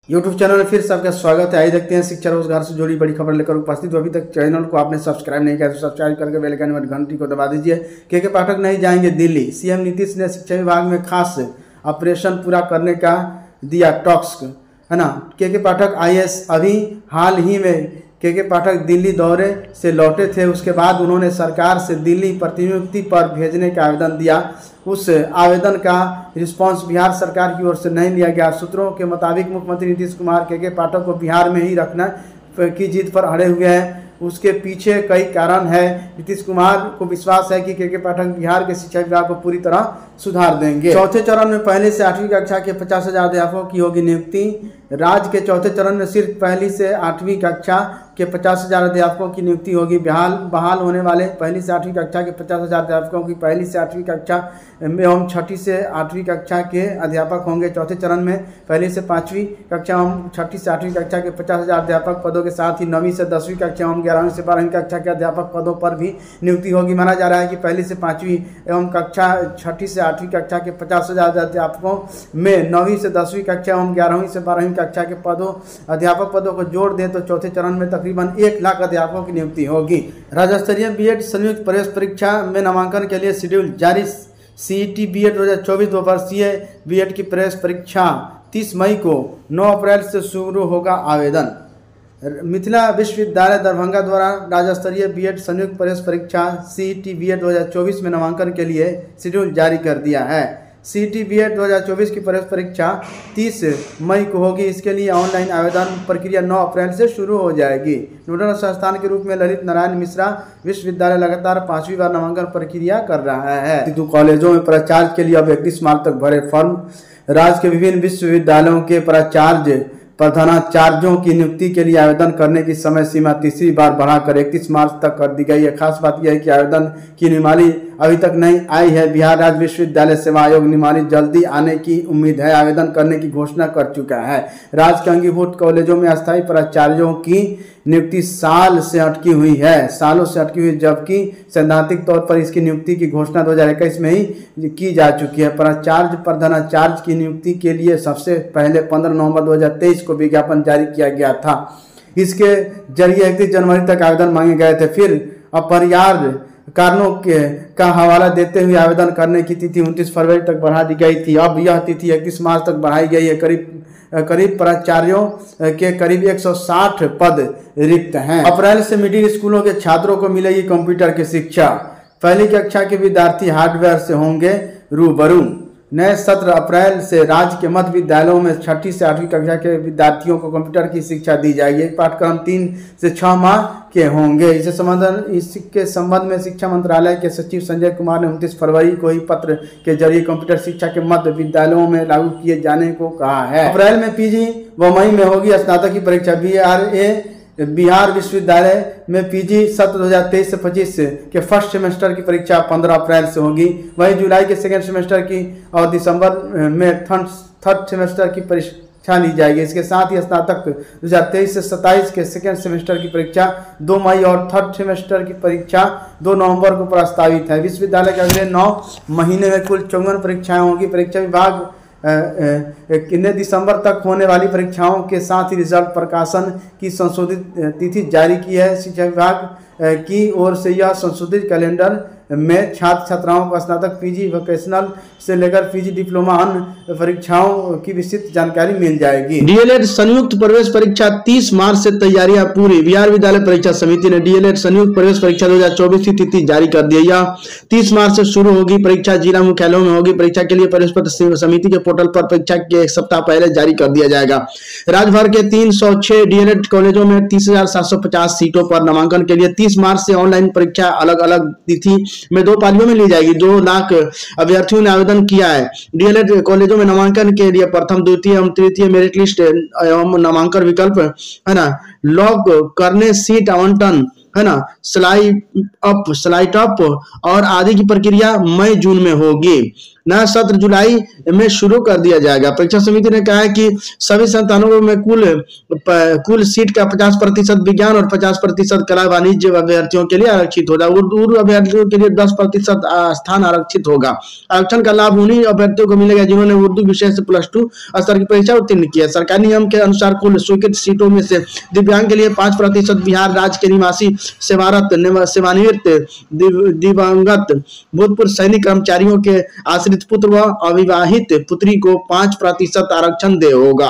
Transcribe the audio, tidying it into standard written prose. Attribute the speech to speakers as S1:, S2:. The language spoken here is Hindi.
S1: YouTube चैनल में फिर सबका स्वागत है। आइए देखते हैं शिक्षा रोजगार से जुड़ी बड़ी खबर लेकर उपस्थित। अभी तक चैनल को आपने सब्सक्राइब नहीं किया तो सब्सक्राइब करके बेल आइकन में घंटी को दबा दीजिए। के पाठक नहीं जाएंगे दिल्ली। सीएम नीतीश ने शिक्षा विभाग में खास ऑपरेशन पूरा करने का दिया टॉक्स, है ना। के पाठक आईएएस अभी हाल ही में के पाठक दिल्ली दौरे से लौटे थे। उसके बाद उन्होंने सरकार से दिल्ली प्रतिनियुक्ति पर भेजने का आवेदन दिया। उस आवेदन का रिस्पांस बिहार सरकार की ओर से नहीं लिया गया। सूत्रों के मुताबिक मुख्यमंत्री नीतीश कुमार के पाठक को बिहार में ही रखना की जीत पर अड़े हुए हैं। उसके पीछे कई कारण है। नीतीश कुमार को विश्वास है कि के पाठक बिहार के शिक्षा विभाग को पूरी तरह सुधार देंगे। चौथे चरण में पहली से 8वीं कक्षा के 50,000 अध्यापकों की होगी नियुक्ति। राज्य के चौथे चरण में सिर्फ पहली से 8वीं कक्षा के 50,000 अध्यापकों की नियुक्ति होगी। बहाल होने वाले पहली से 8वीं कक्षा के 50,000 अध्यापकों की पहली से 8वीं कक्षा एवं छठी से 8वीं कक्षा के अध्यापक होंगे। चौथे चरण में पहली से 5वीं कक्षा एवं छठी से 8वीं कक्षा के 50,000 अध्यापक पदों के साथ ही 9वीं से 10वीं कक्षा एवं 11वीं से 12वीं कक्षा के अध्यापक पदों पर भी नियुक्ति होगी। माना जा रहा है कि पहली से 5वीं एवं कक्षा छठी से 8वीं कक्षा के 50,000 अध्यापकों में 9वीं से 10वीं कक्षा एवं 11वीं से 12वीं कक्षा के अध्यापक पदों को जोड़ दें तो चौथे चरण में तकरीबन 1 लाख अध्यापकों की नियुक्ति होगी। राज्य स्तरीय बीएड संयुक्त प्रवेश परीक्षा में नामांकन के लिए शेड्यूल जारी। सीईटी बीएड 2024 2 वर्षीय बीएड की प्रवेश परीक्षा 30 मई को 9 अप्रैल से शुरू होगा आवेदन। मिथिला विश्वविद्यालय दरभंगा द्वारा राज्य स्तरीय बीएड संयुक्त प्रवेश परीक्षा सीईटी बीएड 2024 में नामांकन के लिए शेड्यूल जारी कर दिया है। सीईटी बीएड 2024 की प्रवेश परीक्षा 30 मई को होगी। इसके लिए ऑनलाइन आवेदन प्रक्रिया 9 अप्रैल से शुरू हो जाएगी। नोडल संस्थान के रूप में ललित नारायण मिश्रा विश्वविद्यालय लगातार 5वीं बार नामांकन प्रक्रिया कर रहा है। कॉलेजों में प्राचार्य के लिए अब 31 मार्च तक भरे फॉर्म। राज्य के विभिन्न विश्वविद्यालयों के प्राचार्य प्रधानाचार्यों की नियुक्ति के लिए आवेदन करने की समय सीमा तीसरी बार बढ़ाकर 31 मार्च तक कर दी गई है। खास बात यह है कि आवेदन की नियमावली अभी तक नहीं आई है। बिहार राज्य विश्वविद्यालय सेवा आयोग नियमावली जल्दी आने की उम्मीद है। आवेदन करने की घोषणा कर चुका है। राज्य के अंगीभूत कॉलेजों में अस्थायी प्राचार्यों की नियुक्ति सालों से अटकी हुई, जबकि सैद्धांतिक तौर पर इसकी नियुक्ति की घोषणा 2021 में ही की जा चुकी है। प्राचार्य प्रधानाचार्य की नियुक्ति के लिए सबसे पहले 15 नवंबर 2023 को विज्ञापन जारी किया गया था। इसके जरिए 31 जनवरी तक आवेदन मांगे गए थे। फिर अपरिहार्य कारणों का हवाला देते हुए आवेदन करने की तिथि 29 फरवरी तक बढ़ा दी गई थी। अब यह तिथि 31 मार्च तक बढ़ाई गई है। करीब प्राचार्यों के करीब 160 पद रिक्त हैं। अप्रैल से मिडिल स्कूलों के छात्रों को मिलेगी कंप्यूटर की शिक्षा। पहली कक्षा के विद्यार्थी हार्डवेयर से होंगे रूबरू। नए सत्र अप्रैल से राज्य के मध्य विद्यालयों में छठी से 8वीं कक्षा के विद्यार्थियों को कंप्यूटर की शिक्षा दी जाएगी। पाठ्यक्रम 3 से 6 माह के होंगे। इसके संबंध में शिक्षा मंत्रालय के सचिव संजय कुमार ने 29 फरवरी को ही पत्र के जरिए कंप्यूटर शिक्षा के मध्य विद्यालयों में लागू किए जाने को कहा है। अप्रैल में पीजी व मई में होगी स्नातक की परीक्षा। बिहार विश्वविद्यालय में पीजी सत्र 2023 से 25 के फर्स्ट सेमेस्टर की परीक्षा 15 अप्रैल से होगी। वहीं जुलाई के सेकेंड सेमेस्टर की और दिसंबर में थर्ड सेमेस्टर की परीक्षा ली जाएगी। इसके साथ ही स्नातक 2023 से 27 के सेकेंड सेमेस्टर की परीक्षा 2 मई और थर्ड सेमेस्टर की परीक्षा 2 नवंबर को प्रस्तावित है। विश्वविद्यालय के अगले 9 महीने में कुल 54 परीक्षाएं होंगी। परीक्षा विभाग कितने दिसंबर तक होने वाली परीक्षाओं के साथ ही रिजल्ट प्रकाशन की संशोधित तिथि जारी की है। शिक्षा विभाग की ओर से यह संशोधित कैलेंडर में छात्र छात्राओं को स्नातक पीजी वोकेशनल से लेकर पीजी डिप्लोमा अन्य परीक्षाओं की विस्तृत जानकारी मिल जाएगी। डीएलएड संयुक्त प्रवेश परीक्षा 30 मार्च से तैयारियां पूरी। बिहार विद्यालय परीक्षा समिति ने डीएलएड संयुक्त प्रवेश परीक्षा 2024 की तिथि जारी कर दी है। यह 30 मार्च से शुरू होगी। परीक्षा जिला मुख्यालयों में होगी। परीक्षा के लिए प्रवेश पत्र समिति के पोर्टल पर परीक्षा के 1 सप्ताह पहले जारी कर दिया जाएगा। राज्य भर के 306 डीएलएड कॉलेजों में 30,750 सीटों पर नामांकन के लिए 30 मार्च से ऑनलाइन परीक्षा अलग अलग तिथि में 2 पालियों में ली जाएगी। 2 लाख अभ्यर्थियों ने आवेदन किया है। डीएलएड कॉलेजों में नामांकन के लिए प्रथम, द्वितीय एवं तृतीय मेरिट लिस्ट एवं नामांकन विकल्प, है ना, लॉक करने, सीट आवंटन, है ना, स्लाइड अप और आदि की प्रक्रिया मई जून में होगी। नया सत्र जुलाई में शुरू कर दिया जाएगा। परीक्षा समिति ने कहा है कि सभी संस्थानों में कुल सीट का 50% विज्ञान और 50% कला वाणिज्य अभ्यर्थियों के लिए आरक्षित होगा। उर्दू अभ्यर्थियों के लिए 10% स्थान आरक्षित होगा। आरक्षण का लाभ उन्हीं अभ्यर्थियों को मिलेगा जिन्होंने उर्दू विषय से +2 स्तर की परीक्षा उत्तीर्ण की है। सरकारी नियम के अनुसार कुल स्वीकृत सीटों में से दिव्यांग के लिए 5% बिहार राज्य के निवासी सेवानिवृत्त दिवंगत भूतपूर्व सैनिक कर्मचारियों के आश्रित पुत्र व अविवाहित पुत्री को 5% आरक्षण दे होगा।